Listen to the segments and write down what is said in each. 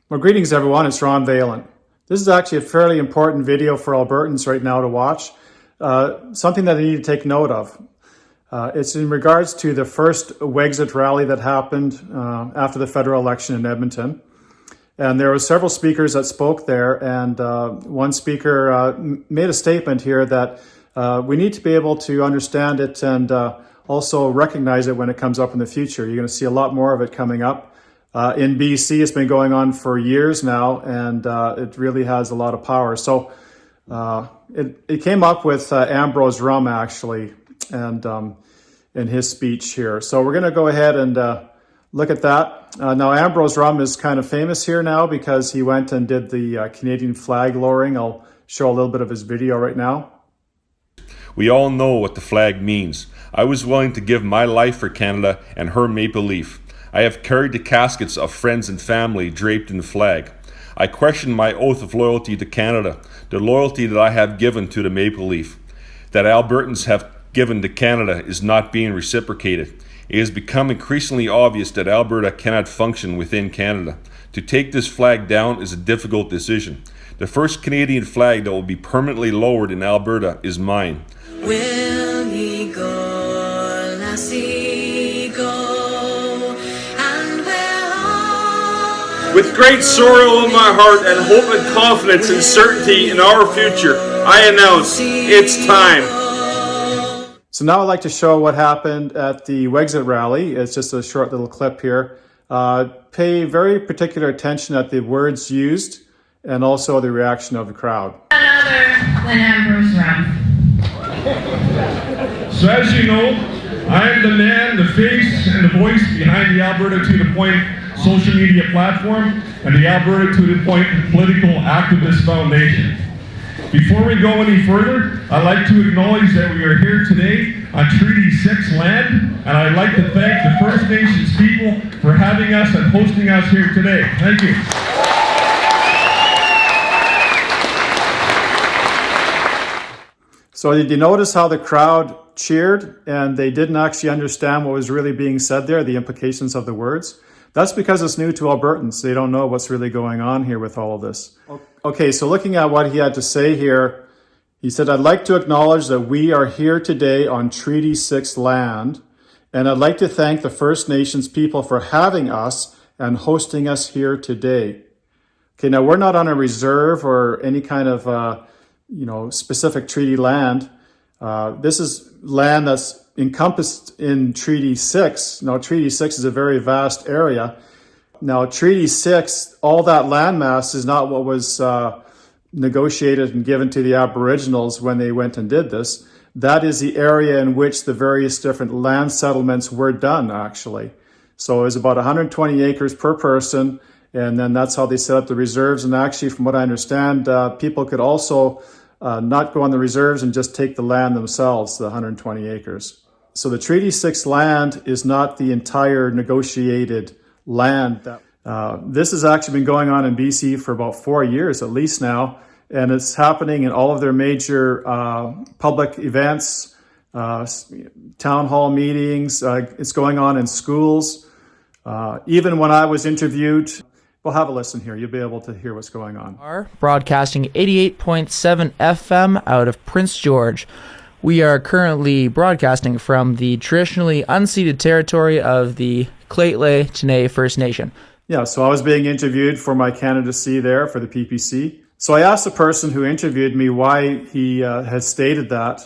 Well, greetings everyone, it's Ron Vaillant. This is actually a fairly important video for Albertans right now to watch, something that they need to take note of. It's in regards to the first Wexit rally that happened after the federal election in Edmonton. And there were several speakers that spoke there, and one speaker made a statement here that we need to be able to understand it and also recognize it when it comes up in the future. You're going to see a lot more of it coming up. In BC, it's been going on for years now, and it really has a lot of power. So it came up with Ambrose Rum, actually, and in his speech here. So we're going to go ahead and look at that. Now, Ambrose Rum is kind of famous here now because he went and did the Canadian flag lowering. I'll show a little bit of his video right now. We all know what the flag means. I was willing to give my life for Canada and her maple leaf. I have carried the caskets of friends and family draped in the flag. I question my oath of loyalty to Canada, the loyalty that I have given to the maple leaf. That Albertans have given to Canada is not being reciprocated. It has become increasingly obvious that Alberta cannot function within Canada. To take this flag down is a difficult decision. The first Canadian flag that will be permanently lowered in Alberta is mine. Will he go, lassie, go? With great sorrow in my heart and hope and confidence and certainty in our future, I announce it's time. So now I'd like to show what happened at the Wexit rally. It's just a short little clip here. Pay very particular attention at the words used and also the reaction of the crowd. None other than Ambrose Rum. So as you know, I am the man, the face, and the voice behind the Alberta to the Point social media platform and the Alberta to the Point Political Activist Foundation. Before we go any further, I'd like to acknowledge that we are here today on Treaty 6 land, and I'd like to thank the First Nations people for having us and hosting us here today. Thank you. So did you notice how the crowd cheered and they didn't actually understand what was really being said there, the implications of the words? That's because it's new to Albertans. They don't know what's really going on here with all of this. Okay, so looking at what he had to say here, he said, I'd like to acknowledge that we are here today on Treaty 6 land, and I'd like to thank the First Nations people for having us and hosting us here today. Okay, now we're not on a reserve or any kind of specific treaty land. This is land that's encompassed in Treaty 6. Now, Treaty 6 is a very vast area. Now, Treaty 6, all that landmass is not what was negotiated and given to the Aboriginals when they went and did this. That is the area in which the various different land settlements were done, actually. So it was about 120 acres per person, and then that's how they set up the reserves. And actually, from what I understand, people could also not go on the reserves and just take the land themselves, the 120 acres. So the Treaty 6 land is not the entire negotiated land. This has actually been going on in BC for about 4 years at least now, and it's happening in all of their major public events, town hall meetings. It's going on in schools. Even when I was interviewed, we'll have a listen here. You'll be able to hear what's going on. Are broadcasting 88.7 FM out of Prince George. We are currently broadcasting from the traditionally unceded territory of the Lheidli-T'enneh First Nation. Yeah, so I was being interviewed for my candidacy there for the PPC. So I asked the person who interviewed me why he had stated that,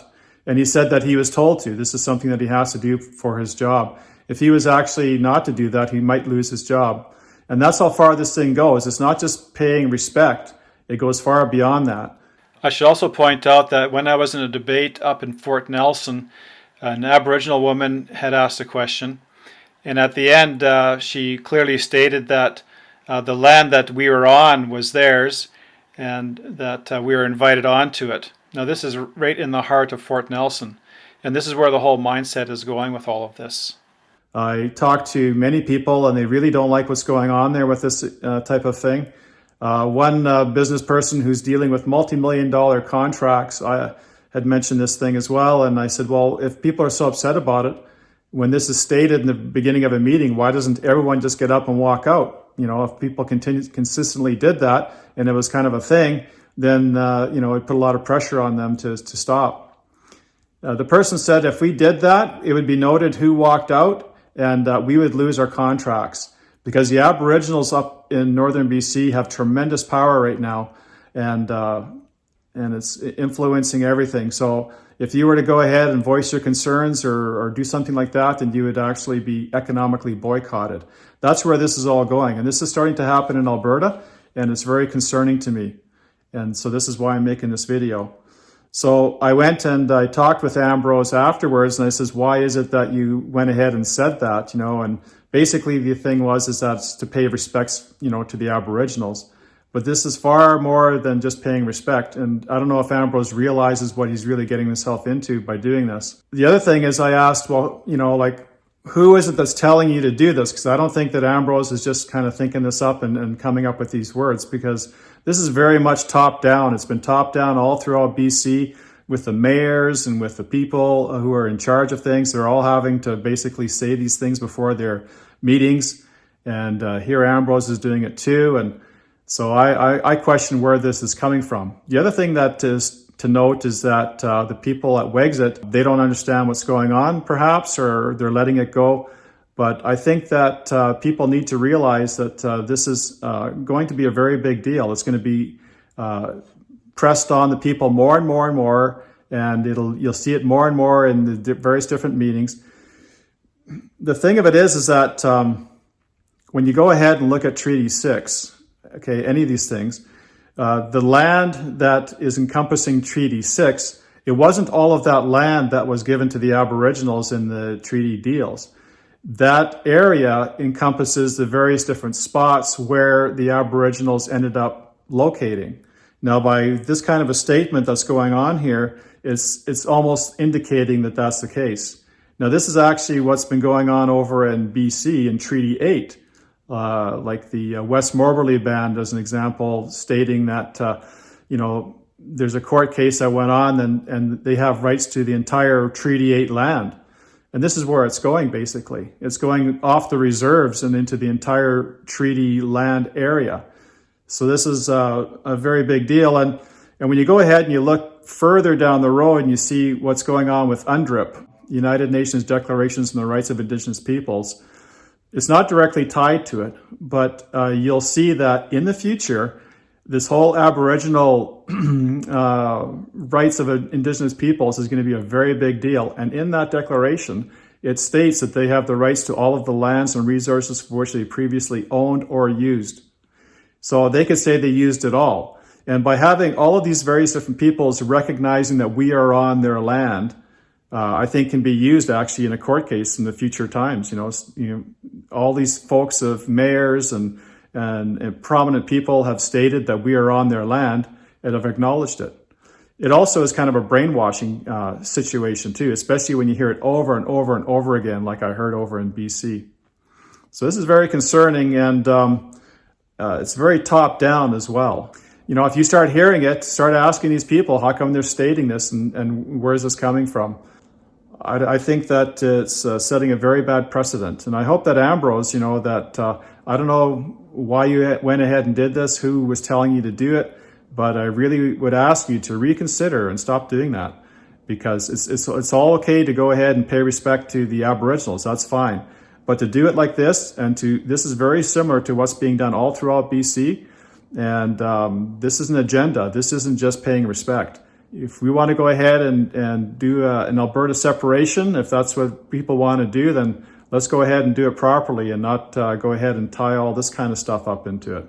and he said that he was told to. This is something that he has to do for his job. If he was actually not to do that, he might lose his job. And that's how far this thing goes. It's not just paying respect. It goes far beyond that. I should also point out that when I was in a debate up in Fort Nelson, an Aboriginal woman had asked a question. And at the end, she clearly stated that the land that we were on was theirs and that we were invited onto it. Now, this is right in the heart of Fort Nelson. And this is where the whole mindset is going with all of this. I talked to many people, and they really don't like what's going on there with this type of thing. One business person who's dealing with multi-million-dollar contracts had mentioned this thing as well, and I said, well, if people are so upset about it, when this is stated in the beginning of a meeting, why doesn't everyone just get up and walk out? if people consistently did that and it was kind of a thing, then, it put a lot of pressure on them to stop. The person said if we did that, it would be noted who walked out, and we would lose our contracts, because the Aboriginals up in northern BC have tremendous power right now, and it's influencing everything. So if you were to go ahead and voice your concerns or do something like that, then you would actually be economically boycotted. That's where this is all going. And this is starting to happen in Alberta, and it's very concerning to me. And so this is why I'm making this video. So I went and I talked with Ambrose afterwards, and I says, why is it that you went ahead and said that? And basically the thing is that's to pay respects, to the Aboriginals. But this is far more than just paying respect. And I don't know if Ambrose realizes what he's really getting himself into by doing this. The other thing is I asked, well, who is it that's telling you to do this? Because I don't think that Ambrose is just kind of thinking this up and coming up with these words, because this is very much top down. It's been top down all throughout BC with the mayors and with the people who are in charge of things. They're all having to basically say these things before their meetings. And here Ambrose is doing it too. And so I question where this is coming from. The other thing that is to note is that the people at Wexit, they don't understand what's going on, perhaps, or they're letting it go. But I think that people need to realize that this is going to be a very big deal. It's going to be pressed on the people more and more and more, and you'll see it more and more in the various different meetings. The thing of it is that when you go ahead and look at Treaty 6, okay, any of these things, the land that is encompassing Treaty 6, it wasn't all of that land that was given to the Aboriginals in the treaty deals. That area encompasses the various different spots where the Aboriginals ended up locating. Now, by this kind of a statement that's going on here, it's almost indicating that that's the case. Now, this is actually what's been going on over in BC in Treaty 8. Like the West Moberly Band as an example, stating that, there's a court case that went on and they have rights to the entire Treaty 8 land. And this is where it's going, basically. It's going off the reserves and into the entire treaty land area. So this is a very big deal. And when you go ahead and you look further down the road and you see what's going on with UNDRIP, United Nations Declarations on the Rights of Indigenous Peoples, it's not directly tied to it, but you'll see that in the future, this whole Aboriginal rights of Indigenous peoples is going to be a very big deal. And in that declaration, it states that they have the rights to all of the lands and resources for which they previously owned or used. So they could say they used it all. And by having all of these various different peoples recognizing that we are on their land, I think can be used actually in a court case in the future times. All these folks of mayors and prominent people have stated that we are on their land and have acknowledged it. It also is kind of a brainwashing situation too, especially when you hear it over and over and over again, like I heard over in BC. So this is very concerning, and it's very top down as well. If you start hearing it, start asking these people, how come they're stating this and where is this coming from? I think that it's setting a very bad precedent. And I hope that Ambrose, I don't know why you went ahead and did this, who was telling you to do it, but I really would ask you to reconsider and stop doing that, because it's all okay to go ahead and pay respect to the Aboriginals. That's fine. But to do it like this, this is very similar to what's being done all throughout BC. And this is an agenda. This isn't just paying respect. If we want to go ahead and do an Alberta separation, if that's what people want to do, then let's go ahead and do it properly and not go ahead and tie all this kind of stuff up into it.